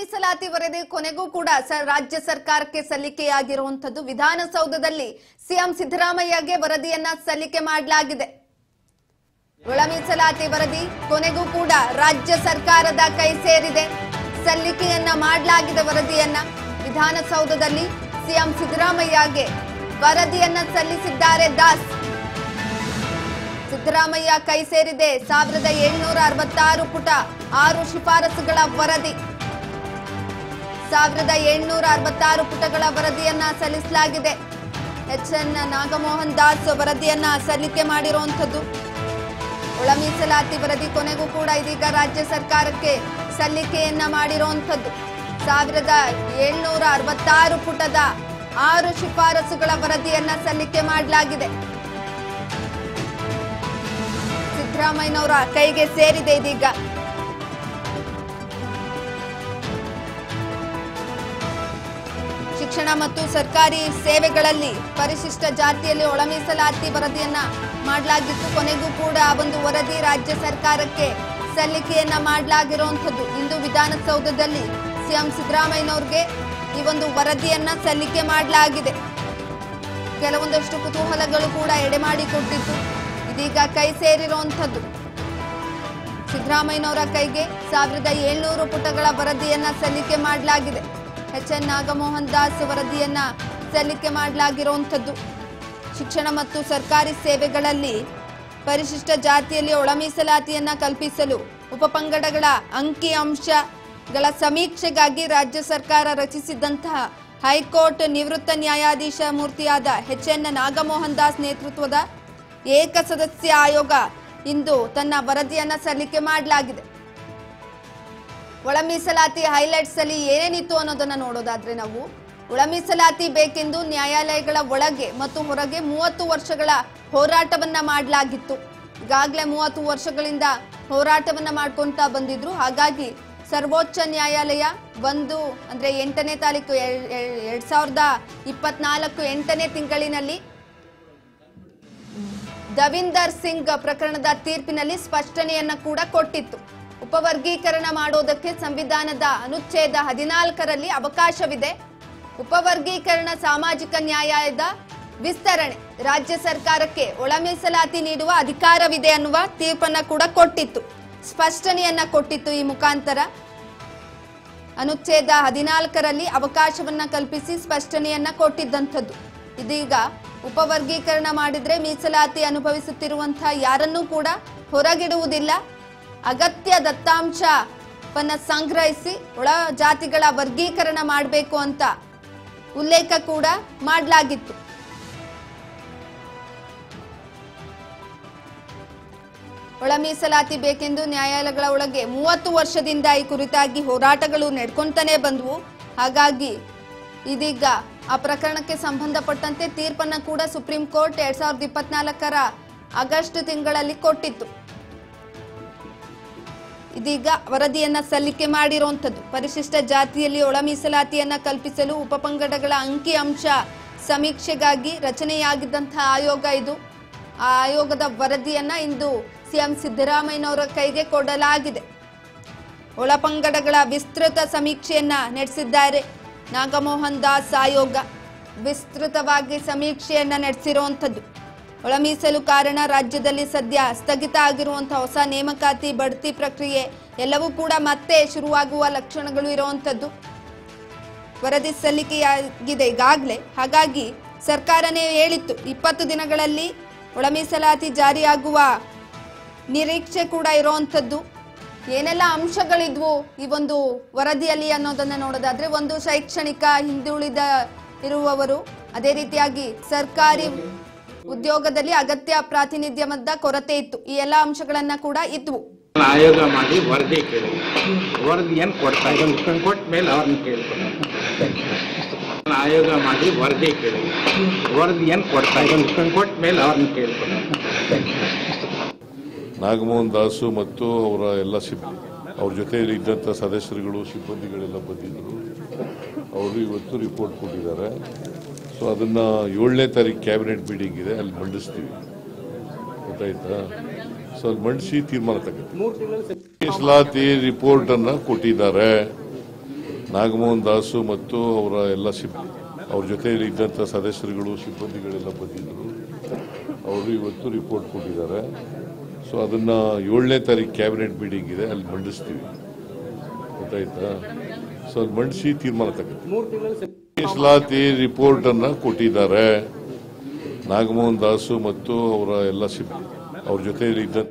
ಮೀಸಲಾತಿ ವರದಿ ಕೊನೆಗೂ ಕೂಡ ರಾಜ್ಯ ಸರ್ಕಾರಕ್ಕೆ ಸಲ್ಲಿಕೆಯಾಗಿರುವಂತದ್ದು ವಿಧಾನಸೌಧದಲ್ಲಿ ಸಿಎಂ ಸಿದ್ದರಾಮಯ್ಯಗೆ ವರದಿಯನ್ನ ಸಲ್ಲಿಕೆ ಮಾಡಲಾಗಿದೆ। ಒಳ ಮೀಸಲಾತಿ ವರದಿ ಕೊನೆಗೂ ಕೂಡ ರಾಜ್ಯ ಸರ್ಕಾರದ ಕೈ ಸೇರಿದೆ। ಸಲ್ಲಿಕೆಯನ್ನ ಮಾಡಲಾಗಿದೆ ವರದಿಯನ್ನ ವಿಧಾನಸೌಧದಲ್ಲಿ ಸಿಎಂ ಸಿದ್ದರಾಮಯ್ಯಗೆ ವರದಿಯನ್ನ ಸಲ್ಲಿಸಿದ್ದಾರೆ ದಾಸ್। ಸಿದ್ದರಾಮಯ್ಯ ಕೈ ಸೇರಿದೆ 1766 ಪುಟ 6 ಶಿಫಾರಸುಗಳ ವರದಿ। 1766 ಪುಟಗಳ ವರದಿಯನ್ನ ಸಲ್ಲಿಸಲಾಗಿದೆ। ಎಚ್ಎನ್ ನಾಗಮೋಹನ್ ದಾಸ್ ವರದಿಯನ್ನ ಸಲ್ಲಿಕೆ ಮಾಡಿರುವಂತದ್ದು। ಒಳ ಮೀಸಲಾತಿ ವರದಿ ಕೊನೆಗೂ ಕೂಡ ಇದೀಗ ರಾಜ್ಯ ಸರ್ಕಾರಕ್ಕೆ ಸಲ್ಲಿಕೆಯನ್ನ ಮಾಡಿರುವಂತದ್ದು। 1766 ಪುಟದ 6 ಶಿಫಾರಸುಗಳ ವರದಿಯನ್ನ ಸಲ್ಲಿಕೆ ಮಾಡಲಾಗಿದೆ। ಸಿದ್ದರಾಮಯ್ಯನವರ ಕೈಗೆ ಸೇರಿದೆ ಇದೀಗ। ಶಿಕ್ಷಣ ಮತ್ತು ಸರ್ಕಾರಿ ಸೇವೆಗಳಲ್ಲಿ ಪರಿಶಿಷ್ಟ ಜಾತಿಯಲ್ಲಿ ಒಳ ಮೀಸಲಾತಿ ವರದಿಯನ್ನ ಮಾಡಲಾಗಿತ್ತು। ಕೊನೆಗೂ ಕೂಡ ಒಂದು ವರದಿ ರಾಜ್ಯ ಸರ್ಕಾರಕ್ಕೆ ಸಲ್ಲಿಕೆಯನ್ನ ಮಾಡಲಾಗಿರುವಂತದ್ದು। ಇಂದು ವಿಧಾನಸೌಧದಲ್ಲಿ ಸಿಎಂ ಸಿದ್ದರಾಮಯ್ಯನವರಿಗೆ ಈ ಒಂದು ವರದಿಯನ್ನ ಸಲ್ಲಿಕೆ ಮಾಡಲಾಗಿದೆ। ಕೆಲವೊಂದಷ್ಟು ಕುತೂಹಲಗಳು ಕೂಡ ಎಡೆಮಾಡಿಕೊಟ್ಟಿತ್ತು, ಇದೀಗ ಕೈ ಸೇರಿರುವಂತದ್ದು। ಸಿದ್ದರಾಮಯ್ಯನವರ ಕೈಗೆ 1700 ಪುಟಗಳ ವರದಿಯನ್ನ ಸಲ್ಲಿಕೆ ಮಾಡಲಾಗಿದೆ। ಎಚ್ಎನ್ ನಾಗಮೋಹನ್ ದಾಸ್ ವರದಿಯನ್ನ ಸಲ್ಲಿಕೆ ಮಾಡಲಾಗಿರುವಂತದ್ದು। ಶಿಕ್ಷಣ ಮತ್ತು ಸರ್ಕಾರಿ ಸೇವೆಗಳಲ್ಲಿ ಪರಿಶಿಷ್ಟ ಜಾತಿಯಲ್ಲಿ ಒಳ ಮೀಸಲಾತಿಯನ್ನ ಕಲ್ಪಿಸಲು ಉಪಪಂಗಡಗಳ ಅಂಕಿಅಂಶಗಳ ಸಮೀಕ್ಷೆಗಾಗಿ ರಾಜ್ಯ ಸರ್ಕಾರ ರಚಿಸಿದಂತಹ ಹೈಕೋರ್ಟ್ ನಿವೃತ್ತ ನ್ಯಾಯಾಧೀಶ ಮೂರ್ತಿಯಾದ ಎಚ್ಎನ್ ನಾಗಮೋಹನ್ ದಾಸ್ ನೇತೃತ್ವದ ಏಕಸದಸ್ಯ ಆಯೋಗ ಇಂದು ತನ್ನ ವರದಿಯನ್ನ ಸಲ್ಲಿಕೆ ಮಾಡಲಾಗಿದೆ। ಒಳ ಮೀಸಲಾತಿ ಹೈಲೈಟ್ಸ್ ಅಲ್ಲಿ ಏನೇನಿತ್ತು ಅನ್ನೋದನ್ನ ನೋಡೋದಾದ್ರೆ ನಾವು ಒಳ ಮೀಸಲಾತಿ ಬೇಕೆಂದು ನ್ಯಾಯಾಲಯಗಳ ಒಳಗೆ ಮತ್ತು ಹೊರಗೆ 30 ವರ್ಷಗಳ ಹೋರಾಟವನ್ನ ಮಾಡಲಾಗಿತ್ತು। ಈಗಾಗಲೇ 30 ವರ್ಷಗಳಿಂದ ಹೋರಾಟವನ್ನ ಮಾಡ್ಕೊಂತ ಬಂದಿದ್ರು। ಹಾಗಾಗಿ ಸರ್ವೋಚ್ಚ ನ್ಯಾಯಾಲಯ 8ನೇ ತಾರೀಕು 2024 8ನೇ ತಿಂಗಳಿನಲ್ಲಿ ದವಿಂದರ್ ಸಿಂಗ್ ಪ್ರಕರಣದ ತೀರ್ಪಿನಲ್ಲಿ ಸ್ಪಷ್ಟನೆಯನ್ನ ಕೂಡ ಕೊಟ್ಟಿತ್ತು। ಉಪವರ್ಗೀಕರಣ ಮಾಡೋದಕ್ಕೆ ಸಂವಿಧಾನದ ಅನುಚ್ಛೇದ 14ರಲ್ಲಿ ಅವಕಾಶವಿದೆ। ಉಪವರ್ಗೀಕರಣ ಸಾಮಾಜಿಕ ನ್ಯಾಯದ ವಿಸ್ತರಣೆ, ರಾಜ್ಯ ಸರ್ಕಾರಕ್ಕೆ ಒಳ ಮೀಸಲಾತಿ ನೀಡುವ ಅಧಿಕಾರವಿದೆ ಅನ್ನುವ ತೀರ್ಪನ್ನ ಕೂಡ ಕೊಟ್ಟಿತ್ತು, ಸ್ಪಷ್ಟನೆಯನ್ನ ಕೊಟ್ಟಿತ್ತು। ಈ ಮುಖಾಂತರ ಅನುಚ್ಛೇದ 14ರಲ್ಲಿ ಅವಕಾಶವನ್ನ ಕಲ್ಪಿಸಿ ಸ್ಪಷ್ಟನೆಯನ್ನ ಕೊಟ್ಟಿದ್ದಂಥದ್ದು। ಇದೀಗ ಉಪವರ್ಗೀಕರಣ ಮಾಡಿದ್ರೆ ಮೀಸಲಾತಿ ಅನುಭವಿಸುತ್ತಿರುವಂತಹ ಯಾರನ್ನೂ ಕೂಡ ಹೊರಗಿಡುವುದಿಲ್ಲ, ಅಗತ್ಯ ದತ್ತಾಂಶವನ್ನ ಸಂಗ್ರಹಿಸಿ ಒಳ ಜಾತಿಗಳ ವರ್ಗೀಕರಣ ಮಾಡಬೇಕು ಅಂತ ಉಲ್ಲೇಖ ಕೂಡ ಮಾಡಲಾಗಿತ್ತು। ಒಳ ಮೀಸಲಾತಿ ಬೇಕೆಂದು ನ್ಯಾಯಾಲಯಗಳ ಒಳಗೆ 30 ವರ್ಷದಿಂದ ಈ ಕುರಿತಾಗಿ ಹೋರಾಟಗಳು ನಡ್ಕೊಂತಾನೆ ಬಂದವು। ಹಾಗಾಗಿ ಇದೀಗ ಆ ಪ್ರಕರಣಕ್ಕೆ ಸಂಬಂಧಪಟ್ಟಂತೆ ತೀರ್ಪನ್ನ ಕೂಡ ಸುಪ್ರೀಂ ಕೋರ್ಟ್ 2024ರ ಆಗಸ್ಟ್ ತಿಂಗಳಲ್ಲಿ ಕೊಟ್ಟಿತ್ತು। ಇದೀಗ ವರದಿಯನ್ನ ಸಲ್ಲಿಕೆ ಮಾಡಿರುವಂತದ್ದು। ಪರಿಶಿಷ್ಟ ಜಾತಿಯಲ್ಲಿ ಒಳ ಮೀಸಲಾತಿಯನ್ನ ಕಲ್ಪಿಸಲು ಉಪಪಂಗಡಗಳ ಅಂಕಿಅಂಶ ಸಮೀಕ್ಷೆಗಾಗಿ ರಚನೆಯಾಗಿದ್ದಂತಹ ಆಯೋಗ ಇದು। ಆ ಆಯೋಗದ ವರದಿಯನ್ನ ಇಂದು ಸಿಎಂ ಸಿದ್ದರಾಮಯ್ಯನವರ ಕೈಗೆ ಕೊಡಲಾಗಿದೆ। ಒಳಪಂಗಡಗಳ ವಿಸ್ತೃತ ಸಮೀಕ್ಷೆಯನ್ನ ನಡೆಸಿದ್ದಾರೆ ನಾಗಮೋಹನ್ ದಾಸ್ ಆಯೋಗ। ವಿಸ್ತೃತವಾಗಿ ಸಮೀಕ್ಷೆಯನ್ನ ನಡೆಸಿರುವಂತದ್ದು। ಒಳ ಮೀಸಲು ಕಾರಣ ರಾಜ್ಯದಲ್ಲಿ ಸದ್ಯ ಸ್ಥಗಿತ ಆಗಿರುವಂತಹ ಹೊಸ ನೇಮಕಾತಿ ಬಡ್ತಿ ಪ್ರಕ್ರಿಯೆ ಎಲ್ಲವೂ ಕೂಡ ಮತ್ತೆ ಶುರುವಾಗುವ ಲಕ್ಷಣಗಳು ಇರುವಂತದ್ದು। ವರದಿ ಸಲ್ಲಿಕೆಯಾಗಿದೆ ಈಗಾಗಲೇ, ಹಾಗಾಗಿ ಸರ್ಕಾರನೇ ಹೇಳಿತ್ತು 20 ದಿನಗಳಲ್ಲಿ ಒಳ ಮೀಸಲಾತಿ ಜಾರಿಯಾಗುವ ನಿರೀಕ್ಷೆ ಕೂಡ ಇರುವಂತದ್ದು। ಏನೆಲ್ಲ ಅಂಶಗಳಿದ್ವು ಈ ಒಂದು ವರದಿಯಲ್ಲಿ ಅನ್ನೋದನ್ನ ನೋಡೋದಾದ್ರೆ, ಒಂದು ಶೈಕ್ಷಣಿಕ ಹಿಂದುಳಿದ ಇರುವವರು, ಅದೇ ರೀತಿಯಾಗಿ ಸರ್ಕಾರಿ ಉದ್ಯೋಗದಲ್ಲಿ ಅಗತ್ಯ ಪ್ರಾತಿನಿಧ್ಯದ ಕೊರತೆ ಇತ್ತು, ಈ ಎಲ್ಲ ಅಂಶಗಳನ್ನ ಕೂಡ ಇದ್ವು। ಆಯೋಗ ಮಾಡಿ ವರದಿ ಕೇಳಿ, ವರದಿಯನ್ನು ಕೊಡ್ತಾ ಇದ್ದಾರೆ, ಕೊಟ್ಟ ಮೇಲೆ ಅವ್ರನ್ನ ಕೇಳ್ತಾರೆ। ಆಯೋಗ ಮಾಡಿ ವರದಿ ಕೇಳಿ, ವರದಿಯನ್ನು ಕೊಡ್ತಾ ಇದ್ದಾರೆ, ಕೊಟ್ಟ ಮೇಲೆ ಅವ್ರನ್ನ ಕೇಳ್ತಾರೆ। ನಾಗಮೋಹನ್ ದಾಸು ಮತ್ತು ಅವರ ಎಲ್ಲ ಅವ್ರ ಜೊತೆಯಲ್ಲಿ ಇದ್ದಂಥ ಸದಸ್ಯರುಗಳು ಸಿಬ್ಬಂದಿಗಳೆಲ್ಲ ಬಂದಿದ್ದರು। ಅವರು ಇವತ್ತು ರಿಪೋರ್ಟ್ ಕೊಟ್ಟಿದ್ದಾರೆ। ಸೊ ಅದನ್ನು 7ನೇ ತಾರೀಕು ಕ್ಯಾಬಿನೆಟ್ ಮೀಟಿಂಗ್ ಇದೆ, ಅಲ್ಲಿ ಮಂಡಿಸ್ತೀವಿ, ಗೊತ್ತಾಯ್ತಾ? ಸೊ ಅಲ್ಲಿ ಮಂಡಿಸಿ ತೀರ್ಮಾನ ತಗೋತೀವಿ। ಮೀಸಲಾತಿ ರಿಪೋರ್ಟ್ ಅನ್ನ ಕೊಟ್ಟಿದ್ದಾರೆ, ನಾಗಮೋಹನ್ ದಾಸು ಮತ್ತು ಅವರ ಎಲ್ಲ ಅವ್ರ ಜೊತೆಯಲ್ಲಿ ಇದ್ದಂಥ ಸದಸ್ಯರುಗಳು ಸಿಬ್ಬಂದಿಗಳೆಲ್ಲ ಬಂದಿದ್ದರು. ಅವರು ಇವತ್ತು ರಿಪೋರ್ಟ್ ಕೊಟ್ಟಿದ್ದಾರೆ. ಸೊ ಅದನ್ನು 7ನೇ ತಾರೀಕು ಕ್ಯಾಬಿನೆಟ್ ಮೀಟಿಂಗ್ ಇದೆ, ಅಲ್ಲಿ ಮಂಡಿಸ್ತೀವಿ. ಗೊತ್ತಾಯ್ತಾ? ಸೊ ಅಲ್ಲಿ ಮಂಡಿಸಿ ತೀರ್ಮಾನ ತಗೋತೀವಿ. ಮೀಸಲಾತಿ ರಿಪೋರ್ಟ್ ಅನ್ನು ಕೊಟ್ಟಿದ್ದಾರೆ. ನಾಗಮೋಹನ್ ದಾಸು ಮತ್ತು ಅವರ ಎಲ್ಲ ಅವ್ರ ಜೊತೆಯಲ್ಲಿ ಇದ್ದಂಥ